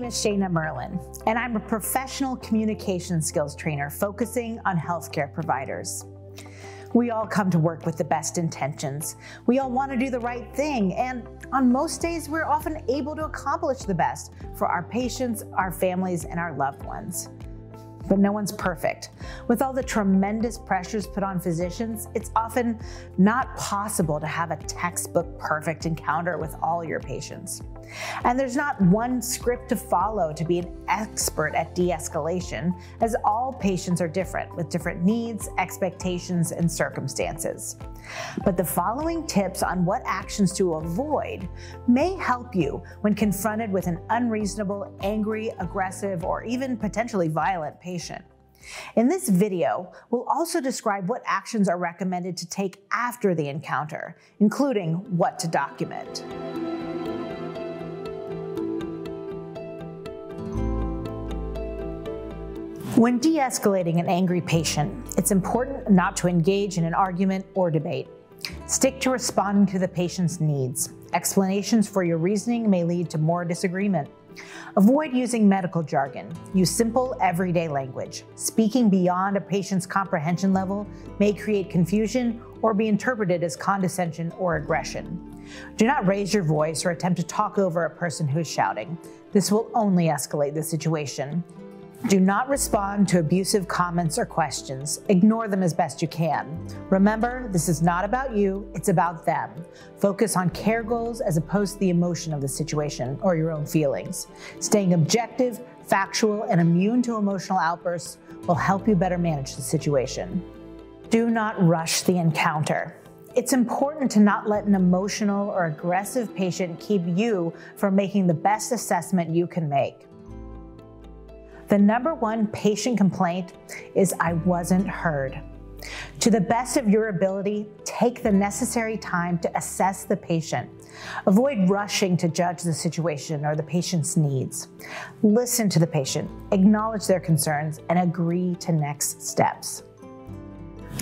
name is Shayna Merlin, and I'm a professional communication skills trainer focusing on healthcare providers. We all come to work with the best intentions. We all want to do the right thing, and on most days, we're often able to accomplish the best for our patients, our families, and our loved ones. But no one's perfect. With all the tremendous pressures put on physicians, it's often not possible to have a textbook perfect encounter with all your patients. And there's not one script to follow to be an expert at de-escalation, as all patients are different with different needs, expectations, and circumstances. But the following tips on what actions to avoid may help you when confronted with an unreasonable, angry, aggressive, or even potentially violent patient. In this video, we'll also describe what actions are recommended to take after the encounter, including what to document. When de-escalating an angry patient, it's important not to engage in an argument or debate. Stick to responding to the patient's needs. Explanations for your reasoning may lead to more disagreement. Avoid using medical jargon. Use simple, everyday language. Speaking beyond a patient's comprehension level may create confusion or be interpreted as condescension or aggression. Do not raise your voice or attempt to talk over a person who is shouting. This will only escalate the situation. Do not respond to abusive comments or questions. Ignore them as best you can. Remember, this is not about you, it's about them. Focus on care goals as opposed to the emotion of the situation or your own feelings. Staying objective, factual, and immune to emotional outbursts will help you better manage the situation. Do not rush the encounter. It's important to not let an emotional or aggressive patient keep you from making the best assessment you can make. The #1 patient complaint is "I wasn't heard." To the best of your ability, take the necessary time to assess the patient. Avoid rushing to judge the situation or the patient's needs. Listen to the patient, acknowledge their concerns, and agree to next steps.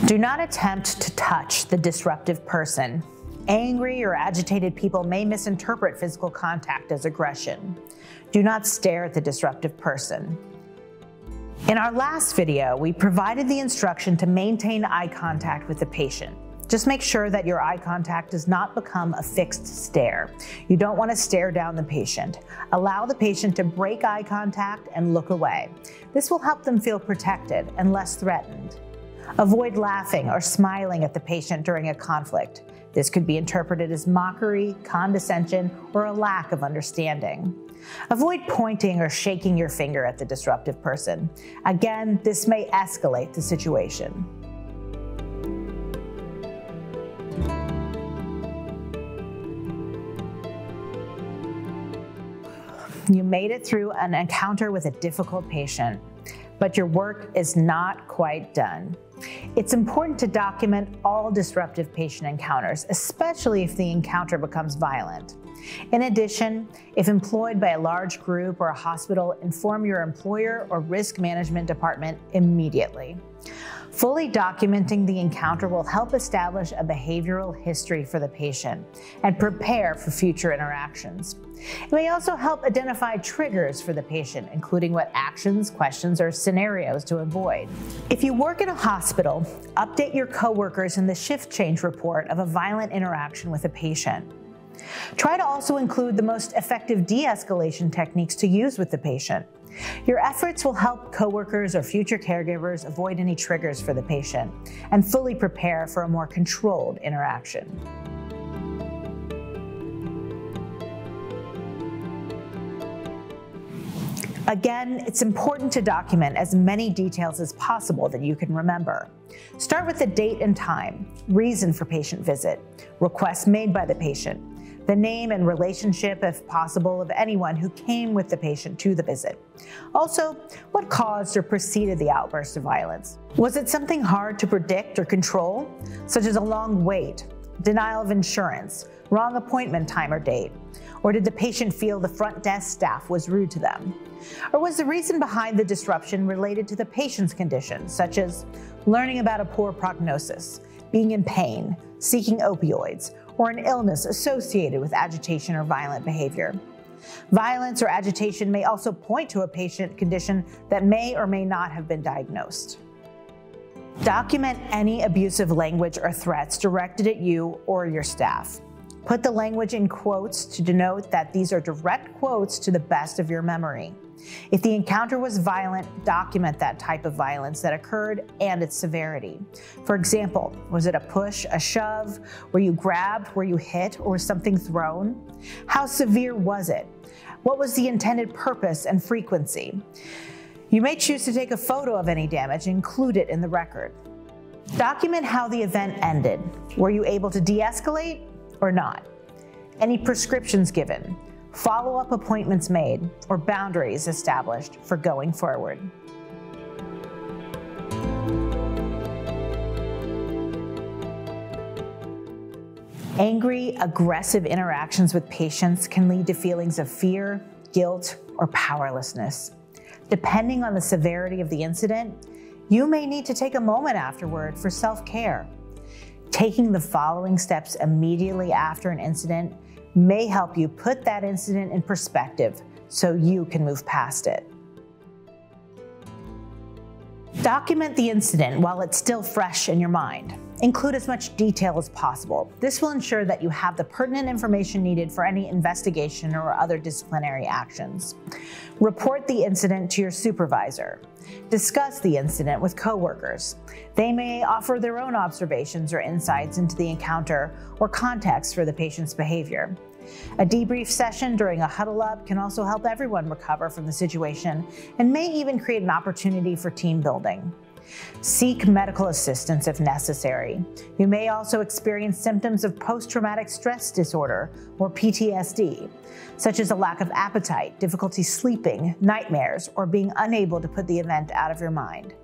Do not attempt to touch the disruptive person. Angry or agitated people may misinterpret physical contact as aggression. Do not stare at the disruptive person. In our last video, we provided the instruction to maintain eye contact with the patient. Just make sure that your eye contact does not become a fixed stare. You don't want to stare down the patient. Allow the patient to break eye contact and look away. This will help them feel protected and less threatened. Avoid laughing or smiling at the patient during a conflict. This could be interpreted as mockery, condescension, or a lack of understanding. Avoid pointing or shaking your finger at the disruptive person. Again, this may escalate the situation. You made it through an encounter with a difficult patient, but your work is not quite done. It's important to document all disruptive patient encounters, especially if the encounter becomes violent. In addition, if employed by a large group or a hospital, inform your employer or risk management department immediately. Fully documenting the encounter will help establish a behavioral history for the patient and prepare for future interactions. It may also help identify triggers for the patient, including what actions, questions, or scenarios to avoid. If you work in a hospital, update your coworkers in the shift change report of a violent interaction with a patient. Try to also include the most effective de-escalation techniques to use with the patient. Your efforts will help coworkers or future caregivers avoid any triggers for the patient and fully prepare for a more controlled interaction. Again, it's important to document as many details as possible that you can remember. Start with the date and time, reason for patient visit, requests made by the patient, the name and relationship, if possible, of anyone who came with the patient to the visit. Also, what caused or preceded the outburst of violence? Was it something hard to predict or control, such as a long wait, denial of insurance, wrong appointment time or date? Or did the patient feel the front desk staff was rude to them? Or was the reason behind the disruption related to the patient's condition, such as learning about a poor prognosis, being in pain, seeking opioids, or an illness associated with agitation or violent behavior? Violence or agitation may also point to a patient condition that may or may not have been diagnosed. Document any abusive language or threats directed at you or your staff. Put the language in quotes to denote that these are direct quotes to the best of your memory. If the encounter was violent, document that type of violence that occurred and its severity. For example, was it a push, a shove? Were you grabbed? Were you hit? Or was something thrown? How severe was it? What was the intended purpose and frequency? You may choose to take a photo of any damage and include it in the record. Document how the event ended. Were you able to de-escalate or not? Any prescriptions given? Follow-up appointments made, or boundaries established for going forward. Angry, aggressive interactions with patients can lead to feelings of fear, guilt, or powerlessness. Depending on the severity of the incident, you may need to take a moment afterward for self-care. Taking the following steps immediately after an incident may help you put that incident in perspective so you can move past it. Document the incident while it's still fresh in your mind. Include as much detail as possible. This will ensure that you have the pertinent information needed for any investigation or other disciplinary actions. Report the incident to your supervisor. Discuss the incident with coworkers. They may offer their own observations or insights into the encounter or context for the patient's behavior. A debrief session during a huddle-up can also help everyone recover from the situation and may even create an opportunity for team building. Seek medical assistance if necessary. You may also experience symptoms of post-traumatic stress disorder or PTSD, such as a lack of appetite, difficulty sleeping, nightmares, or being unable to put the event out of your mind.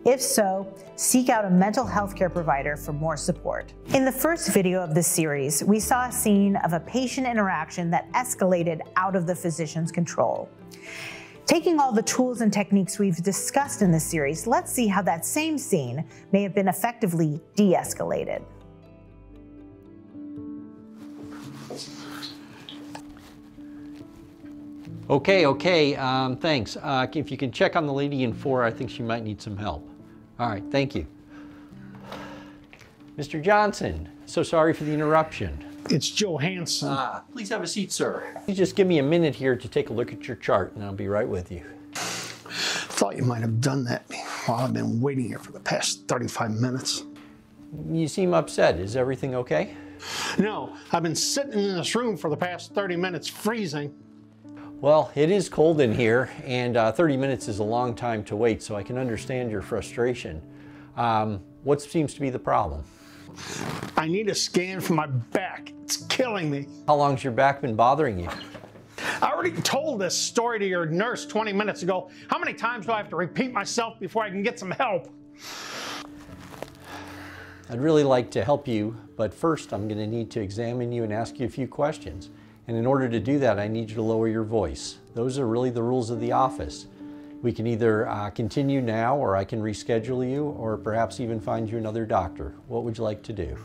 If so, seek out a mental health care provider for more support. In the first video of this series, we saw a scene of a patient interaction that escalated out of the physician's control. Taking all the tools and techniques we've discussed in this series, let's see how that same scene may have been effectively de-escalated. Okay, thanks. If you can check on the lady in 4, I think she might need some help. All right, thank you. Mr. Johnson, so sorry for the interruption. It's Johansson. Please have a seat, sir. You just give me a minute here to take a look at your chart, and I'll be right with you. Thought you might have done that while I've been waiting here for the past 35 minutes. You seem upset. Is everything okay? No, I've been sitting in this room for the past 30 minutes freezing. Well, it is cold in here, and 30 minutes is a long time to wait, so I can understand your frustration. What seems to be the problem? I need a scan for my back. It's killing me. How long's your back been bothering you? I already told this story to your nurse 20 minutes ago. How many times do I have to repeat myself before I can get some help? I'd really like to help you, but first I'm going to need to examine you and ask you a few questions. And in order to do that, I need you to lower your voice. Those are really the rules of the office. We can either continue now, or I can reschedule you, or perhaps even find you another doctor. What would you like to do?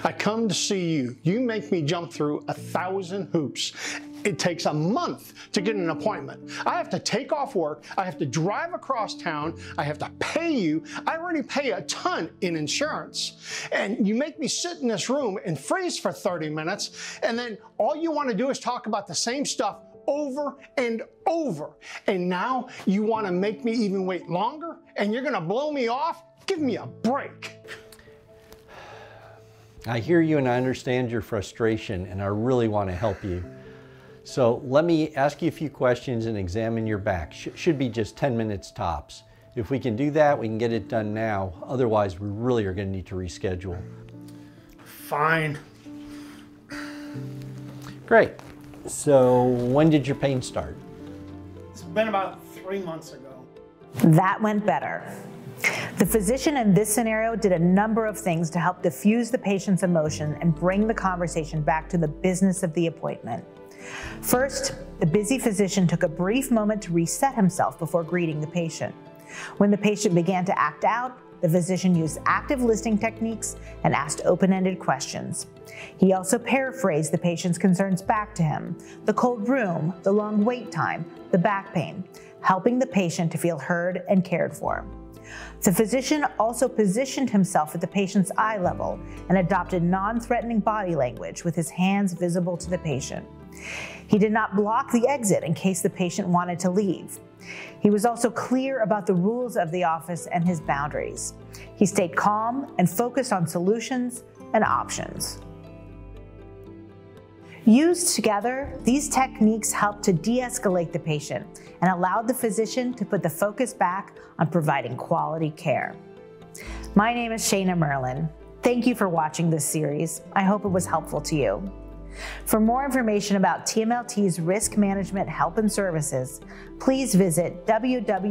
I come to see you. You make me jump through 1,000 hoops. It takes a month to get an appointment. I have to take off work. I have to drive across town. I have to pay you. I already pay a ton in insurance. And you make me sit in this room and freeze for 30 minutes. And then all you want to do is talk about the same stuff over and over. And now you want to make me even wait longer? And you're going to blow me off? Give me a break. I hear you and I understand your frustration, and I really want to help you. So let me ask you a few questions and examine your back. Should be just 10 minutes tops. If we can do that, we can get it done now. Otherwise, we really are going to need to reschedule. Fine. Great. So when did your pain start? It's been about 3 months ago. That went better. The physician in this scenario did a number of things to help diffuse the patient's emotion and bring the conversation back to the business of the appointment. First, the busy physician took a brief moment to reset himself before greeting the patient. When the patient began to act out, the physician used active listening techniques and asked open-ended questions. He also paraphrased the patient's concerns back to him: the cold room, the long wait time, the back pain, helping the patient to feel heard and cared for. The physician also positioned himself at the patient's eye level and adopted non-threatening body language with his hands visible to the patient. He did not block the exit in case the patient wanted to leave. He was also clear about the rules of the office and his boundaries. He stayed calm and focused on solutions and options. Used together, these techniques helped to de-escalate the patient and allowed the physician to put the focus back on providing quality care. My name is Shayna Merlin. Thank you for watching this series. I hope it was helpful to you. For more information about TMLT's risk management help and services, please visit www.tmlt.org.